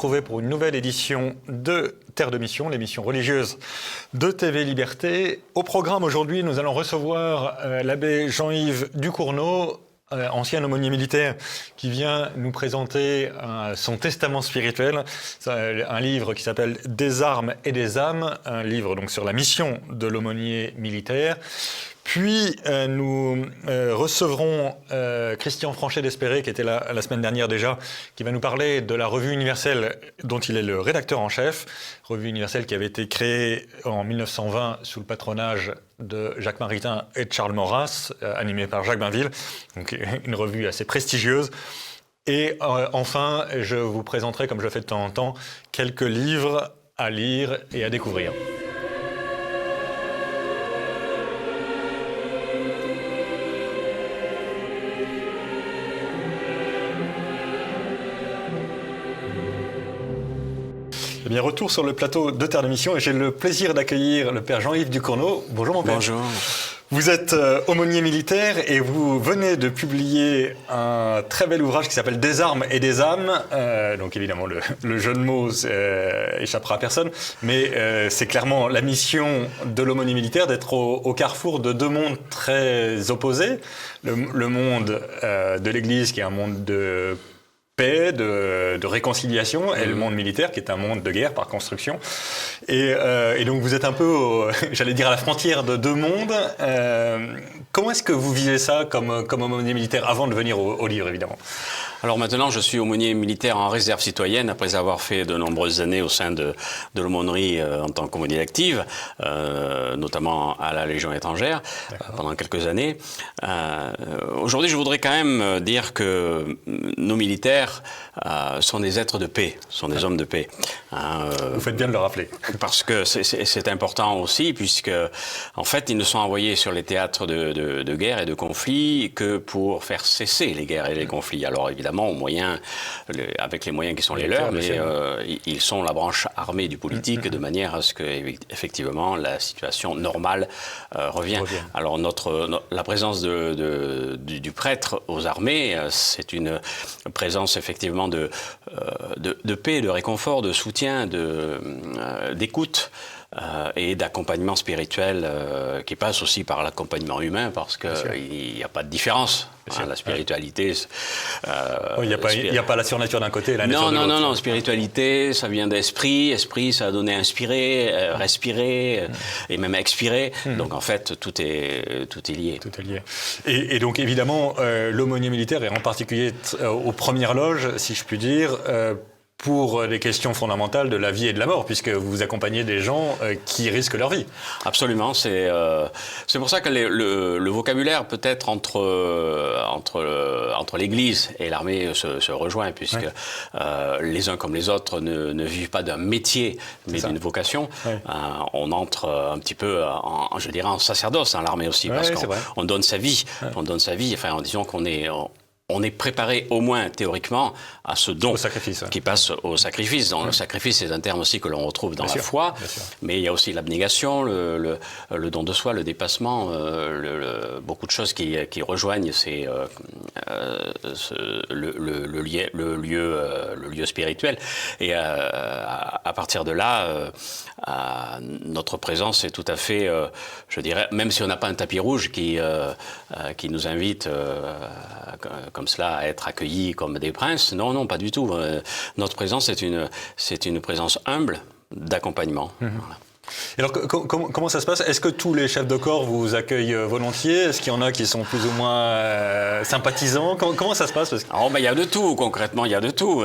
retrouver pour une nouvelle édition de Terre de Mission, l'émission religieuse de TV Liberté. Au programme aujourd'hui, nous allons recevoir l'abbé Jean-Yves Ducournau, ancien aumônier militaire, qui vient nous présenter son testament spirituel, un livre qui s'appelle « Des armes et des âmes », un livre donc sur la mission de l'aumônier militaire. Puis nous recevrons Christian Franchet d'Espéré, qui était là la semaine dernière déjà, qui va nous parler de la Revue universelle dont il est le rédacteur en chef. Revue universelle qui avait été créée en 1920 sous le patronage de Jacques Maritain et de Charles Maurras, animée par Jacques Bainville, donc une revue assez prestigieuse. Et enfin, je vous présenterai, comme je le fais de temps en temps, quelques livres à lire et à découvrir. Eh bien, retour sur le plateau de Terre de Mission et j'ai le plaisir d'accueillir le père Jean-Yves Ducournau. Bonjour mon père. Bonjour. Vous êtes aumônier militaire et vous venez de publier un très bel ouvrage qui s'appelle « Des armes et des âmes ». Donc évidemment, le jeu de mots échappera à personne, mais c'est clairement la mission de l'aumônier militaire d'être au carrefour de deux mondes très opposés. Le monde de l'Église qui est un monde de paix, de réconciliation, et le monde militaire qui est un monde de guerre par construction. Et donc vous êtes un peu, j'allais dire, à la frontière de deux mondes. Comment est-ce que vous vivez ça comme aumônier militaire avant de venir au livre, évidemment? Alors maintenant, je suis aumônier militaire en réserve citoyenne, après avoir fait de nombreuses années au sein de l'aumônerie en tant qu'aumônier active, notamment à la Légion étrangère, pendant quelques années. Aujourd'hui, je voudrais quand même dire que nos militaires sont des êtres de paix, sont des hommes de paix. Vous faites bien de le rappeler. Parce que c'est important aussi, puisque en fait, ils ne sont envoyés sur les théâtres de guerre et de conflits que pour faire cesser les guerres et les conflits. Alors évidemment, avec les moyens qui sont les leurs, mais ils sont la branche armée du politique de manière à ce que effectivement la situation normale revienne. Alors la présence du prêtre aux armées, c'est une présence effectivement de paix, de réconfort, de soutien, d'écoute. Et d'accompagnement spirituel qui passe aussi par l'accompagnement humain, parce qu'il n'y a pas de différence. La spiritualité... Il n'y a pas la surnature d'un côté et la nature de l'autre. Non. Spiritualité, ça vient d'esprit. Esprit, ça a donné inspirer, respirer et même expirer. Donc en fait, tout est lié. Tout est lié. Et donc évidemment, l'aumônier militaire, et en particulier aux premières loges, si je puis dire, pour les questions fondamentales de la vie et de la mort, puisque vous accompagnez des gens qui risquent leur vie. Absolument, c'est pour ça que le vocabulaire peut-être entre l'Église et l'armée se rejoint, puisque les uns comme les autres ne vivent pas d'un métier, mais d'une vocation. On entre un petit peu, je dirais, en sacerdoce dans l'armée aussi, parce qu'on donne sa vie. On donne sa vie, enfin, en disant qu'on est préparé au moins théoriquement à ce don qui passe au sacrifice. Le sacrifice, c'est un terme aussi que l'on retrouve dans la foi, mais il y a aussi l'abnégation, le don de soi, le dépassement, beaucoup de choses qui rejoignent le lieu spirituel. Et à partir de là, notre présence est tout à fait, je dirais, même si on n'a pas un tapis rouge qui nous invite comme cela à être accueillis comme des princes. Non, pas du tout. Notre présence, c'est une présence humble d'accompagnement. Voilà. Et alors, comment ça se passe? Est-ce que tous les chefs de corps vous accueillent volontiers? Est-ce qu'il y en a qui sont plus ou moins sympathisants? Comment ça se passe? Il y a de tout, concrètement, il y a de tout.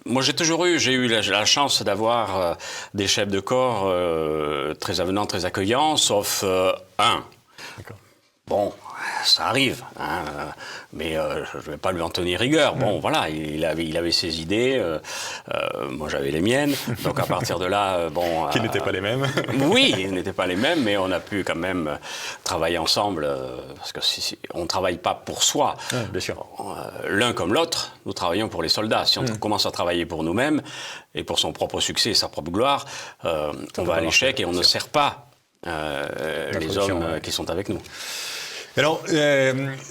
Moi, j'ai eu la chance d'avoir des chefs de corps très avenants, très accueillants, sauf un. D'accord. Bon, ça arrive, mais je ne vais pas lui en tenir rigueur. Bon, voilà, il avait ses idées, moi j'avais les miennes, donc à partir de là, Qui n'étaient pas les mêmes. Oui, ils n'étaient pas les mêmes, mais on a pu quand même travailler ensemble, parce que on ne travaille pas pour soi. Bien sûr. L'un comme l'autre, nous travaillons pour les soldats. Si on commence à travailler pour nous-mêmes, et pour son propre succès et sa propre gloire, on va à l'échec et on ne sert pas les hommes qui sont avec nous. Alors,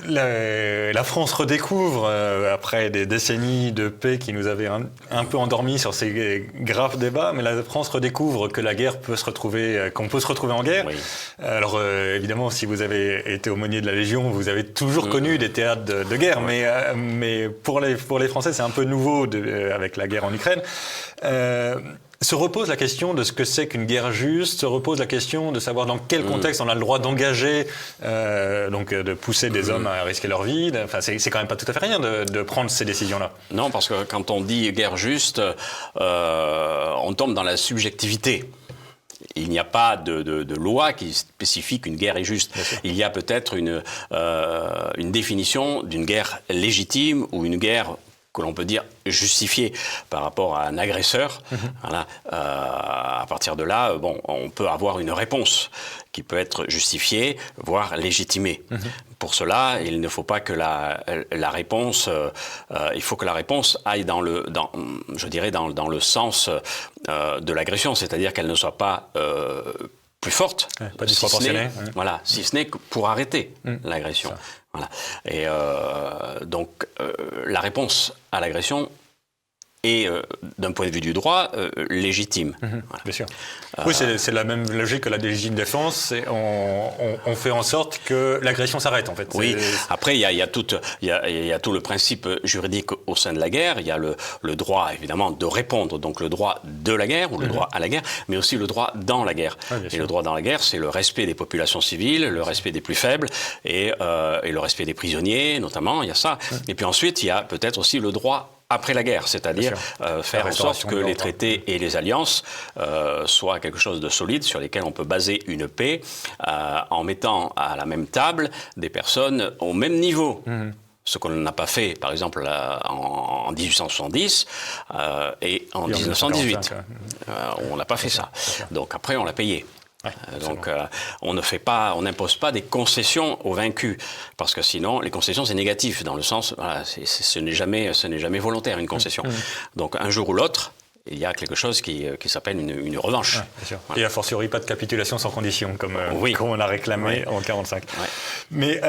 la France redécouvre, après des décennies de paix qui nous avaient un peu endormis sur ces graves débats, mais la France redécouvre que la guerre peut se retrouver, qu'on peut se retrouver en guerre. Oui. Alors, évidemment, si vous avez été aumônier de la Légion, vous avez toujours connu des théâtres de guerre, mais pour les Français, c'est un peu nouveau avec la guerre en Ukraine. Se repose la question de ce que c'est qu'une guerre juste, se repose la question de savoir dans quel contexte on a le droit d'engager, donc de pousser des hommes à risquer leur vie. Enfin, c'est quand même pas tout à fait rien de prendre ces décisions-là. Non, parce que quand on dit guerre juste, on tombe dans la subjectivité. Il n'y a pas de loi qui spécifie qu'une guerre est juste. Il y a peut-être une définition d'une guerre légitime ou une guerre que l'on peut dire justifiée par rapport à un agresseur. Voilà. À partir de là, on peut avoir une réponse qui peut être justifiée, voire légitimée. Pour cela, il ne faut pas que la réponse, il faut que la réponse aille dans le sens de l'agression, c'est-à-dire qu'elle ne soit pas plus forte, pas disproportionnée. Voilà, si ce n'est que pour arrêter l'agression. Voilà. Et donc, la réponse à l'agression est, d'un point de vue du droit, légitime. Voilà. Bien sûr. Oui, c'est la même logique que la légitime défense. On fait en sorte que l'agression s'arrête, en fait. Oui. Après, il y a tout le principe juridique au sein de la guerre. Il y a le droit, évidemment, de répondre, donc le droit de la guerre ou le droit à la guerre, mais aussi le droit dans la guerre. Et le droit dans la guerre, c'est le respect des populations civiles, le respect des plus faibles et le respect des prisonniers, notamment. Il y a ça. Et puis ensuite, il y a peut-être aussi le droit après la guerre, c'est-à-dire faire en sorte que les traités et les alliances soient quelque chose de solide sur lesquels on peut baser une paix en mettant à la même table des personnes au même niveau. Ce qu'on n'a pas fait, par exemple, en 1870 et en 1918. On n'a pas fait ça. Donc après, on l'a payé. Donc on n'impose pas des concessions aux vaincus, parce que sinon les concessions c'est négatif dans le sens, voilà, ce n'est jamais volontaire une concession. Donc un jour ou l'autre, il y a quelque chose qui s'appelle une revanche. Voilà. Et a fortiori pas de capitulation sans condition, comme on a réclamé en 1945. Mais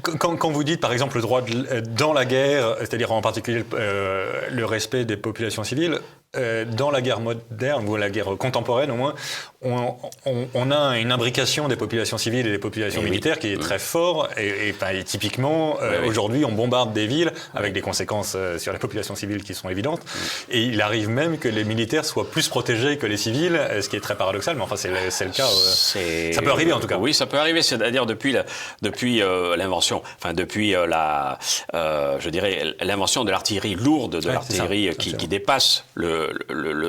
quand vous dites, par exemple, le droit dans la guerre, c'est-à-dire en particulier le respect des populations civiles, dans la guerre moderne, ou la guerre contemporaine au moins, on a une imbrication des populations civiles et des populations militaires qui est très fort. Et typiquement, aujourd'hui, on bombarde des villes avec des conséquences sur les populations civiles qui sont évidentes. Et il arrive même que les militaires soient plus protégés que les civils, ce qui est très paradoxal, mais enfin, c'est le cas. Ça peut arriver en tout cas. Oui, ça peut arriver. C'est-à-dire depuis l'invention, je dirais, l'invention de l'artillerie lourde, de l'artillerie qui dépasse le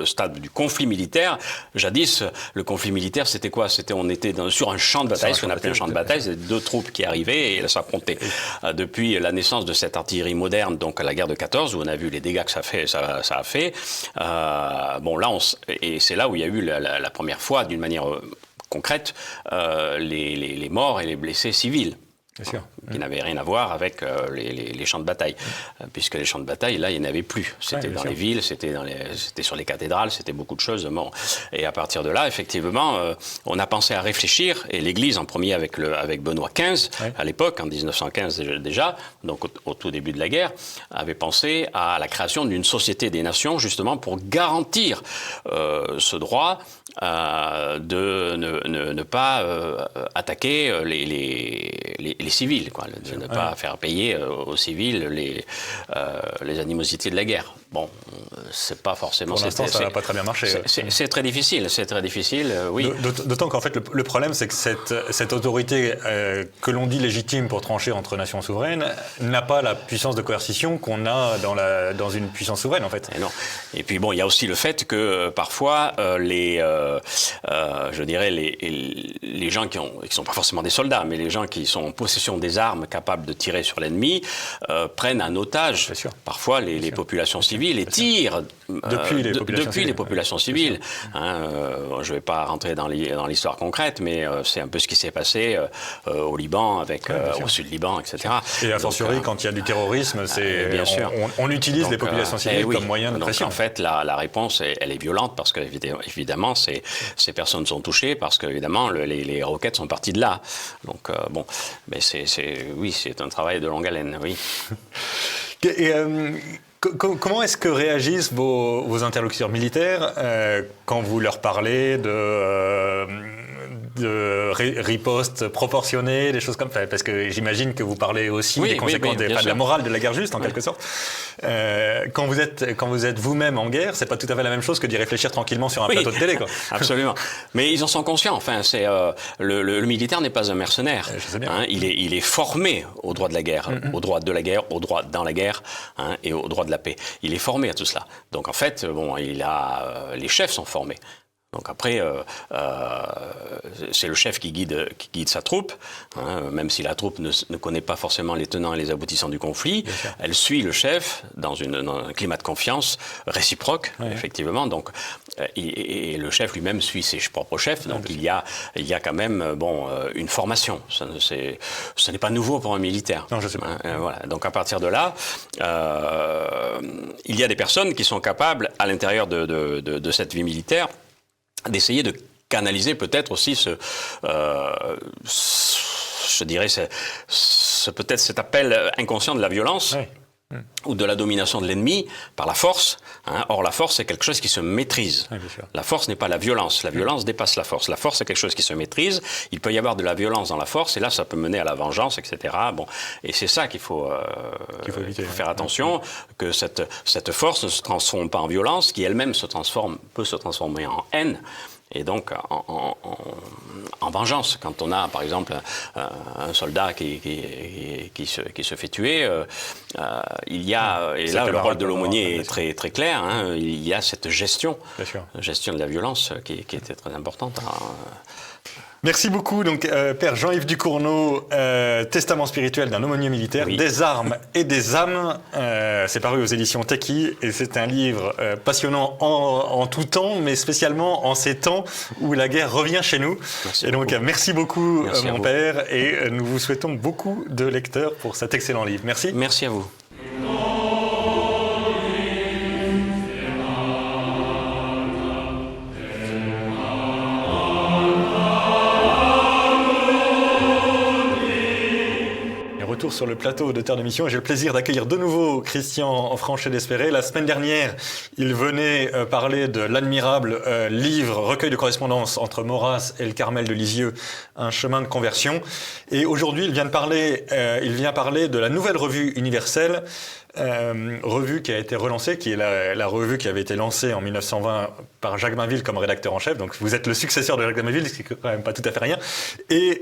stade du conflit militaire. Jadis, le conflit militaire, c'était quoi? On était sur un champ de bataille, ce qu'on appelait un champ de bataille, c'était deux troupes qui arrivaient et elles s'affrontaient. Depuis la naissance de cette artillerie moderne, donc à la guerre de 14, où on a vu les dégâts que ça a fait, et c'est là où il y a eu la première fois, d'une manière concrète, les morts et les blessés civils. Bien sûr. Qui n'avait rien à voir avec les champs de bataille, puisque les champs de bataille, là, il n'y en avait plus. C'était dans les villes, c'était sur les cathédrales, c'était beaucoup de choses. Bon. Et à partir de là, effectivement, on a pensé à réfléchir, et l'Église en premier avec Benoît XV, à l'époque, en 1915 déjà, donc au tout début de la guerre, avait pensé à la création d'une société des nations, justement pour garantir ce droit de ne pas attaquer les civils, quoi, de ne pas faire payer aux civils les animosités de la guerre. Bon, c'est pas forcément... Pour l'instant, ça n'a pas très bien marché. C'est très difficile, oui. D'autant qu'en fait, le problème, c'est que cette autorité que l'on dit légitime pour trancher entre nations souveraines n'a pas la puissance de coercition qu'on a dans une puissance souveraine, en fait. Et non. Et puis bon, il y a aussi le fait que parfois, les gens qui sont pas forcément des soldats, mais les gens qui sont en possession des armes capables de tirer sur l'ennemi, prennent en otage parfois les populations civiles civile et tire depuis les populations civiles. Je ne vais pas rentrer dans l'histoire concrète, mais c'est un peu ce qui s'est passé au Liban, au sud-Liban, etc. Et a fortiori, quand il y a du terrorisme, bien sûr. On utilise les populations civiles comme moyen de pression. Donc, en fait, la réponse, elle est violente parce que, évidemment, ces personnes sont touchées parce que, évidemment, les roquettes sont parties de là. Donc, mais c'est un travail de longue haleine, oui. Et, comment est-ce que réagissent vos interlocuteurs militaires quand vous leur parlez de riposte proportionnée, des choses comme ça? Parce que j'imagine que vous parlez aussi des conséquences de la morale de la guerre juste, en quelque sorte. Quand vous êtes vous-même en guerre, c'est pas tout à fait la même chose que d'y réfléchir tranquillement sur un plateau de télé, quoi. Absolument. Mais ils en sont conscients. Enfin, le militaire n'est pas un mercenaire. Je sais bien. Il est formé au droit de la guerre, au droit de la guerre, au droit dans la guerre, et au droit de la paix. Il est formé à tout cela. Donc en fait, les chefs sont formés. Donc après, c'est le chef qui guide sa troupe, même si la troupe ne connaît pas forcément les tenants et les aboutissants du conflit. Elle suit le chef dans un climat de confiance réciproque, effectivement. Donc, et le chef lui-même suit ses propres chefs. Donc il y a quand même une formation. Ce n'est pas nouveau pour un militaire. Non, je sais pas. Voilà. Donc à partir de là, il y a des personnes qui sont capables, à l'intérieur de cette vie militaire, d'essayer de canaliser peut-être aussi je dirais, peut-être cet appel inconscient de la violence ou de la domination de l'ennemi par la force. Or, la force, c'est quelque chose qui se maîtrise. Oui, bien sûr. La force n'est pas la violence. La violence dépasse la force. La force, c'est quelque chose qui se maîtrise. Il peut y avoir de la violence dans la force, et là, ça peut mener à la vengeance, etc. Et c'est ça qu'il faut faire attention, que cette force ne se transforme pas en violence, qui elle-même peut se transformer en haine. Et donc, en vengeance, quand on a, par exemple, un soldat qui se fait tuer, il y a, et là, le rôle de l'aumônier est très, très clair, il y a cette gestion de la violence qui était très importante. Merci beaucoup, donc Père Jean-Yves Ducournau, Testament spirituel d'un aumônier militaire, des armes et des âmes. C'est paru aux éditions Teki et c'est un livre passionnant en tout temps, mais spécialement en ces temps où la guerre revient chez nous. Merci et donc beaucoup. merci beaucoup, mon père, et nous vous souhaitons beaucoup de lecteurs pour cet excellent livre. Merci. Merci à vous. Retour sur le plateau de Terre de Mission et j'ai le plaisir d'accueillir de nouveau Christian Franchet d'Espéré. La semaine dernière, il venait parler de l'admirable livre, recueil de correspondance entre Maurras et le Carmel de Lisieux, un chemin de conversion. Et aujourd'hui, il vient parler de la nouvelle revue universelle, revue qui a été relancée, qui est la revue qui avait été lancée en 1920 par Jacques Bainville comme rédacteur en chef. Donc vous êtes le successeur de Jacques Bainville, ce qui est quand même pas tout à fait rien. Et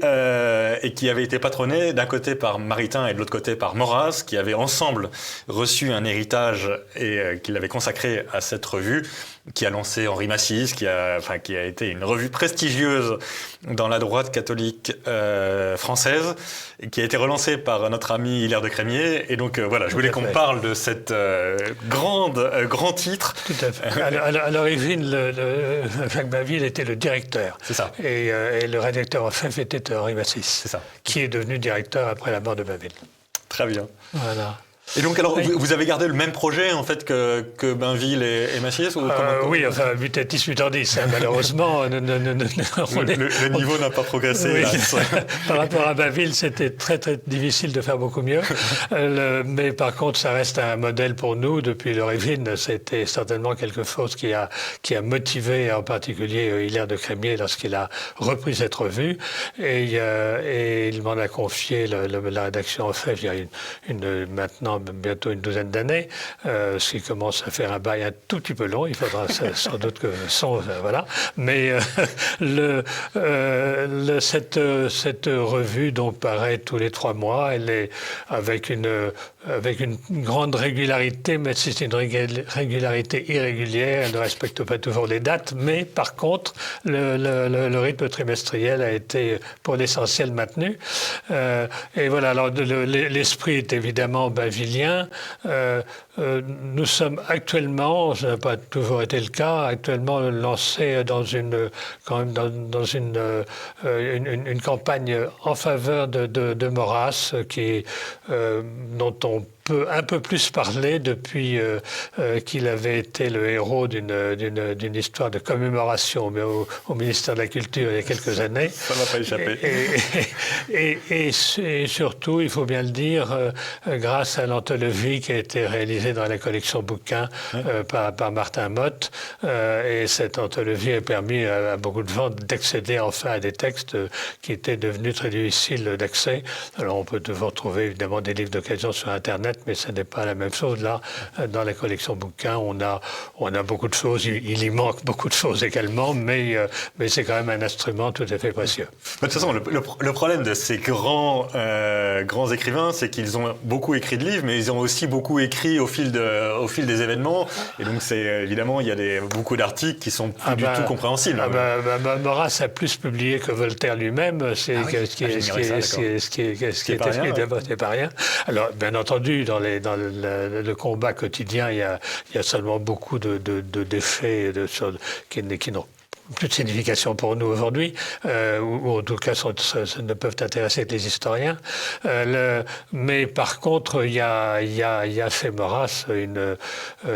qui avait été patronnée d'un côté par Maritain et de l'autre côté par Maurras, qui avaient ensemble reçu un héritage et qui l'avaient consacré à cette revue, qui a lancé Henri Massis, qui a été une revue prestigieuse dans la droite catholique française, et qui a été relancée par notre ami Hilaire de Crémier. Et donc voilà, je voulais qu'on parle de cette grand titre. Tout à fait. À l'origine, Jacques Bainville était le directeur. C'est ça. Et le rédacteur en chef était Henri Massis. C'est ça. Qui est devenu directeur après la mort de Bainville. Très bien. Voilà. Et donc, alors, vous avez gardé le même projet, en fait, que Bainville et Massis ou oui, enfin, mutatis mutandis, malheureusement. Le niveau n'a pas progressé. Oui. Là. Par rapport à Bainville, c'était très, très difficile de faire beaucoup mieux. Mais par contre, ça reste un modèle pour nous. Depuis l'origine, c'était certainement quelque chose qui a motivé, en particulier, Hilaire de Crémier lorsqu'il a repris cette revue. Et il m'en a confié la rédaction en fait, il y a maintenant bientôt une douzaine d'années, ce qui commence à faire un bail un tout petit peu long. Il faudra sans doute que voilà. Mais cette revue donc paraît tous les 3 mois. Elle est avec une grande régularité, mais c'est une régularité irrégulière. Elle ne respecte pas toujours les dates, mais par contre, le rythme trimestriel a été pour l'essentiel maintenu. Et voilà. Alors l'esprit est évidemment bainvillien. nous sommes actuellement, ça n'a pas toujours été le cas, actuellement lancés dans une campagne en faveur de Maurras, dont on peut un peu plus parler depuis qu'il avait été le héros d'une histoire de commémoration au ministère de la Culture il y a quelques années. Ça ne m'a pas échappé. Et surtout, il faut bien le dire, grâce à l'anthologie qui a été réalisée dans la collection bouquins par Martin Motte. Et cette anthologie a permis à beaucoup de gens d'accéder enfin à des textes qui étaient devenus très difficiles d'accès. Alors on peut toujours trouver évidemment des livres d'occasion sur Internet, mais ce n'est pas la même chose. Là, dans la collection bouquins, on a beaucoup de choses. Il y manque beaucoup de choses également, mais c'est quand même un instrument tout à fait précieux. De toute façon, le problème de ces grands écrivains, c'est qu'ils ont beaucoup écrit de livres, mais ils ont aussi beaucoup écrit au fil des événements. Et donc, évidemment, il y a beaucoup d'articles qui sont plus du tout compréhensibles. Maurras a plus publié que Voltaire lui-même, ce qui est pas rien. Alors, bien entendu, dans le combat quotidien, il y a seulement beaucoup de défaits qui n'ont plus de signification pour nous aujourd'hui, ou en tout cas ne peuvent intéresser que les historiens. Mais par contre, il y a chez Maurras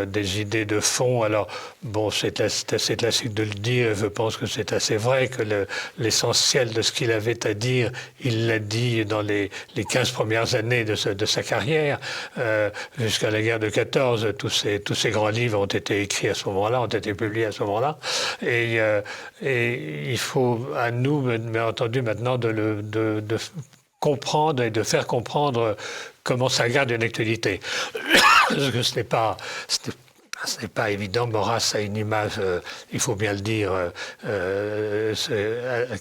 des idées de fond. Alors, bon, c'est assez classique de le dire, je pense que c'est assez vrai que l'essentiel de ce qu'il avait à dire, il l'a dit dans les 15 premières années de sa carrière, jusqu'à la guerre de 14. Tous ces grands livres ont été écrits à ce moment-là, ont été publiés à ce moment-là. Et il faut à nous, bien entendu, maintenant de comprendre et de faire comprendre comment ça garde une actualité. Parce que ce n'est pas évident. Maurras a une image, il faut bien le dire,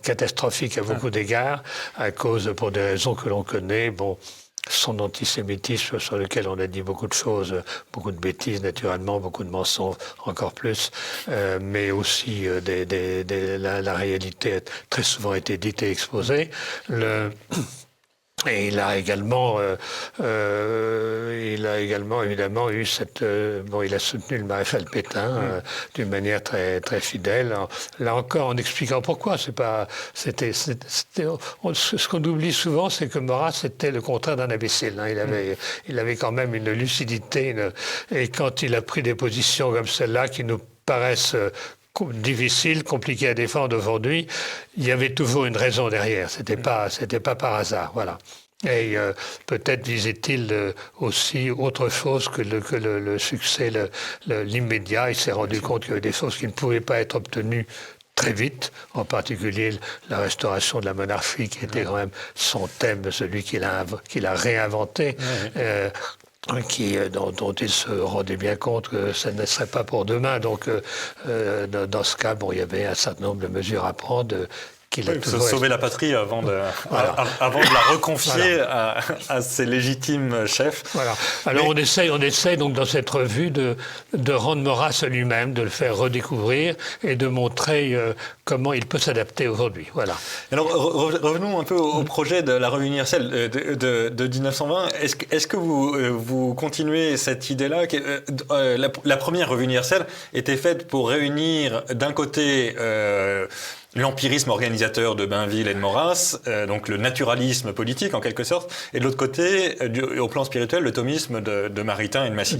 catastrophique à beaucoup d'égards, à cause, pour des raisons que l'on connaît. Bon, son antisémitisme sur lequel on a dit beaucoup de choses, beaucoup de bêtises naturellement, beaucoup de mensonges encore plus, mais aussi la réalité a très souvent été dite et exposée. Et il a également évidemment eu il a soutenu le maréchal Pétain d'une manière très très fidèle. Là encore, en expliquant pourquoi. Ce qu'on oublie souvent, c'est que Maurras était le contraire d'un imbécile. Il avait quand même une lucidité, et quand il a pris des positions comme celle-là qui nous paraissent difficile, compliqué à défendre aujourd'hui, il y avait toujours une raison derrière. C'était pas par hasard, voilà. Et peut-être visait-il aussi autre chose que le succès, l'immédiat. Il s'est rendu compte qu'il y avait des choses qui ne pouvaient pas être obtenues très vite, en particulier la restauration de la monarchie, qui était quand même son thème, celui qu'il a réinventé. Dont il se rendait bien compte que ça ne serait pas pour demain. Donc, dans ce cas, il y avait un certain nombre de mesures à prendre. Sauver la patrie avant de la reconfier à ses légitimes chefs. Voilà. Alors on essaie donc dans cette revue de rendre Maurras lui-même, de le faire redécouvrir et de montrer comment il peut s'adapter aujourd'hui. Voilà. Alors revenons un peu au projet de la revue universelle de 1920. Est-ce que vous continuez cette idée-là? La première revue universelle était faite pour réunir d'un côté l'empirisme organisateur de Bainville et de Maurras, donc le naturalisme politique en quelque sorte, et de l'autre côté, au plan spirituel, le thomisme de Maritain et de Massy.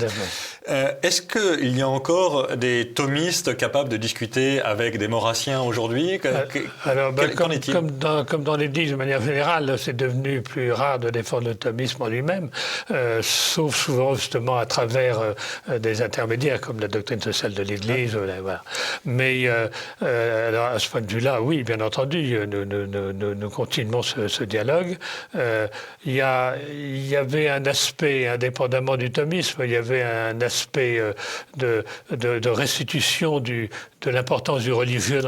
Est-ce qu'il y a encore des thomistes capables de discuter avec des maurassiens aujourd'hui? Comme dans l'Église de manière générale, c'est devenu plus rare de défendre le thomisme en lui-même, sauf souvent justement à travers des intermédiaires comme la doctrine sociale de l'Église. Voilà. Mais alors à ce point de vue-là, oui, bien entendu, nous continuons ce dialogue. Il y avait un aspect, indépendamment du thomisme, il y avait un aspect de restitution de l'importance du religieux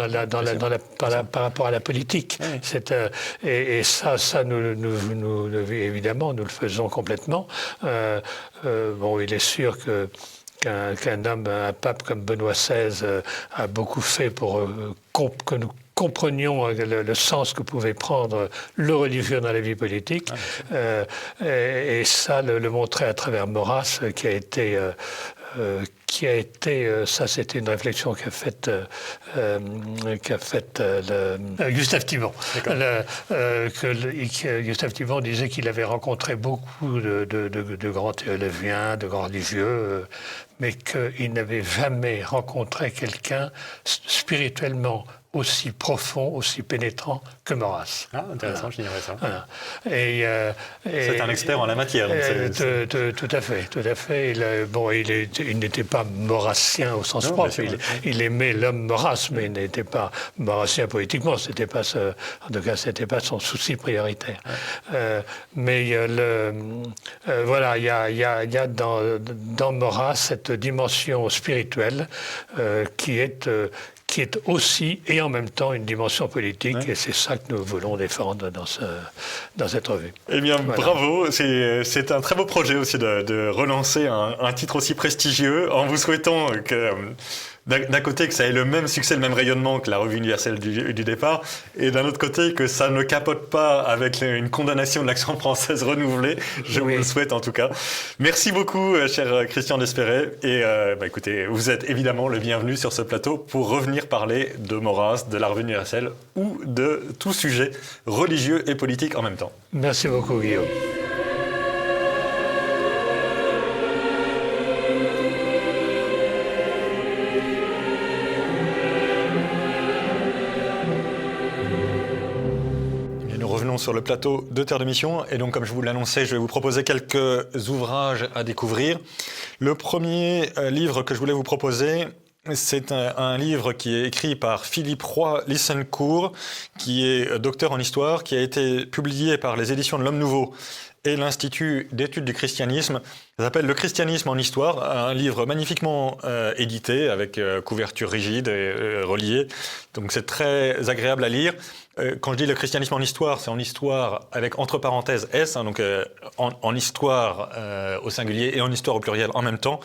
par rapport à la politique. Oui. Et ça nous, évidemment, nous le faisons complètement. Il est sûr qu'un homme, un pape comme Benoît XVI, a beaucoup fait pour que nous comprenions le sens que pouvait prendre le religieux dans la vie politique. Et ça, le montrer à travers Maurras, qui a été, ça c'était une réflexion qu'a faite Gustave Thibon. Gustave Thibon disait qu'il avait rencontré beaucoup de grands théologiens, de grands religieux, mais qu'il n'avait jamais rencontré quelqu'un spirituellement aussi profond, aussi pénétrant que Maurras. Ah, intéressant, j'ignorais ça. Voilà. C'est un expert en la matière. Tout à fait. Il n'était pas maurassien au sens propre. Il aimait l'homme Maurras, mais il n'était pas maurassien politiquement. C'était pas en tout cas, c'était pas son souci prioritaire. Mais voilà, il y a dans Maurras cette dimension spirituelle qui est aussi et en même temps une dimension politique, et c'est ça que nous voulons défendre dans cette revue. Eh bien, voilà. Bravo, c'est un très beau projet aussi de relancer un titre aussi prestigieux, en vous souhaitant que... D'un côté, que ça ait le même succès, le même rayonnement que la revue universelle du départ, et d'un autre côté, que ça ne capote pas avec une condamnation de l'action française renouvelée. Je vous le souhaite en tout cas. Merci beaucoup, cher Christian Despéré. Et écoutez, vous êtes évidemment le bienvenu sur ce plateau pour revenir parler de Maurras, de la revue universelle ou de tout sujet religieux et politique en même temps. Merci beaucoup, Guillaume. Sur le plateau de Terre de Mission, et donc comme je vous l'annonçais, je vais vous proposer quelques ouvrages à découvrir. Le premier livre que je voulais vous proposer, c'est un livre qui est écrit par Philippe Roy Lysencourt, qui est docteur en histoire, qui a été publié par les éditions de l'Homme Nouveau et l'Institut d'études du christianisme. Ça s'appelle Le christianisme en histoire, un livre magnifiquement édité, avec couverture rigide et reliée. Donc c'est très agréable à lire. Quand je dis le christianisme en histoire, c'est en histoire avec entre parenthèses S, donc en histoire au singulier et en histoire au pluriel en même temps.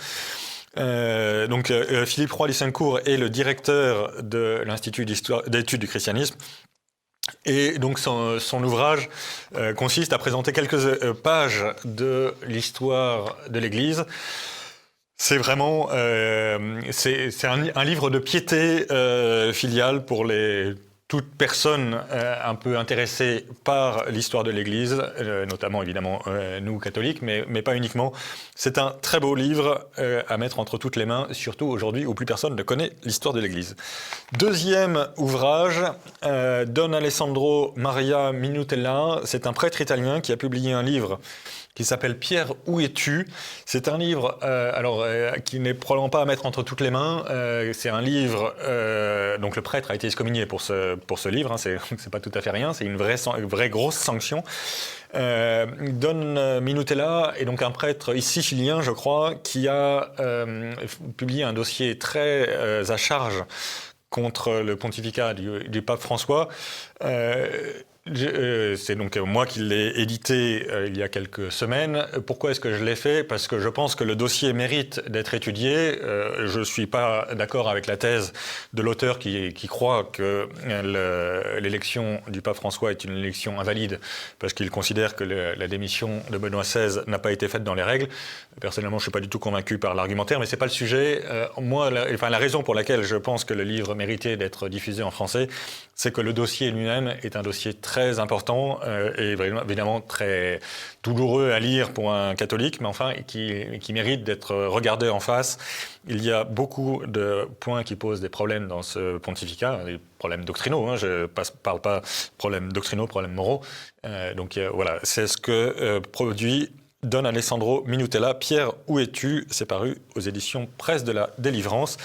Philippe Roy Lysencourt est le directeur de l'Institut d'études du christianisme. Et donc son ouvrage consiste à présenter quelques pages de l'histoire de l'Église. C'est vraiment c'est un livre de piété filiale pour toute personne un peu intéressée par l'histoire de l'Église, notamment évidemment nous catholiques, mais pas uniquement. C'est un très beau livre à mettre entre toutes les mains, surtout aujourd'hui où plus personne ne connaît l'histoire de l'Église. Deuxième ouvrage, Don Alessandro Maria Minutella, c'est un prêtre italien qui a publié un livre qui s'appelle « Pierre, où es-tu » ? C'est un livre qui n'est probablement pas à mettre entre toutes les mains. C'est un livre... donc le prêtre a été excommunié pour ce livre. C'est pas tout à fait rien. C'est une vraie grosse sanction. Don Minutella est donc un prêtre sicilien, je crois, qui a publié un dossier très à charge contre le pontificat du pape François. C'est donc moi qui l'ai édité il y a quelques semaines. Pourquoi est-ce que je l'ai fait ? Parce que je pense que le dossier mérite d'être étudié. Je ne suis pas d'accord avec la thèse de l'auteur qui croit que l'élection du pape François est une élection invalide parce qu'il considère que la démission de Benoît XVI n'a pas été faite dans les règles. Personnellement, je ne suis pas du tout convaincu par l'argumentaire, mais ce n'est pas le sujet. La raison pour laquelle je pense que le livre méritait d'être diffusé en français, c'est que le dossier lui-même est un dossier très important et évidemment très douloureux à lire pour un catholique, mais enfin qui mérite d'être regardé en face. Il y a beaucoup de points qui posent des problèmes dans ce pontificat, des problèmes doctrinaux, je ne parle pas problèmes doctrinaux, problèmes moraux. Voilà, c'est ce que produit Don Alessandro Minutella. Pierre, où es-tu ? C'est paru aux éditions Presse de la Délivrance.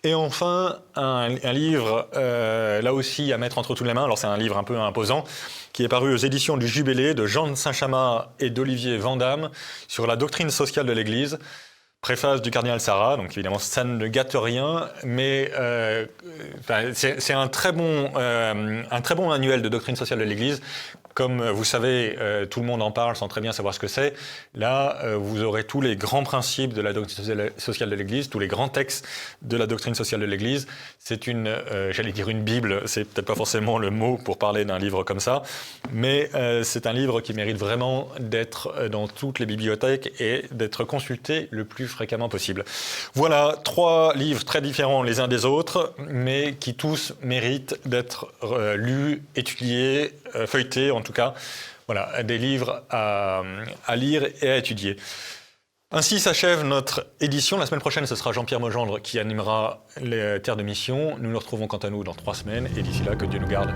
Et enfin, un livre, là aussi, à mettre entre toutes les mains. Alors, c'est un livre un peu imposant, qui est paru aux éditions du Jubilé de Jean de Saint-Chamas et d'Olivier Vandamme sur la doctrine sociale de l'Église. Préface du cardinal Sarah, donc évidemment, ça ne gâte rien, mais c'est un très bon manuel de doctrine sociale de l'Église. comme vous savez, tout le monde en parle sans très bien savoir ce que c'est. Là, vous aurez tous les grands principes de la doctrine sociale de l'Église, tous les grands textes de la doctrine sociale de l'Église. C'est j'allais dire une Bible, c'est peut-être pas forcément le mot pour parler d'un livre comme ça, mais c'est un livre qui mérite vraiment d'être dans toutes les bibliothèques et d'être consulté le plus fréquemment possible. Voilà 3 livres très différents les uns des autres, mais qui tous méritent d'être lus, étudiés, feuilletés en tout cas. Voilà, des livres à lire et à étudier. Ainsi s'achève notre édition. La semaine prochaine, ce sera Jean-Pierre Mogendre qui animera les Terres de Mission. Nous nous retrouvons quant à nous dans 3 semaines et d'ici là, que Dieu nous garde.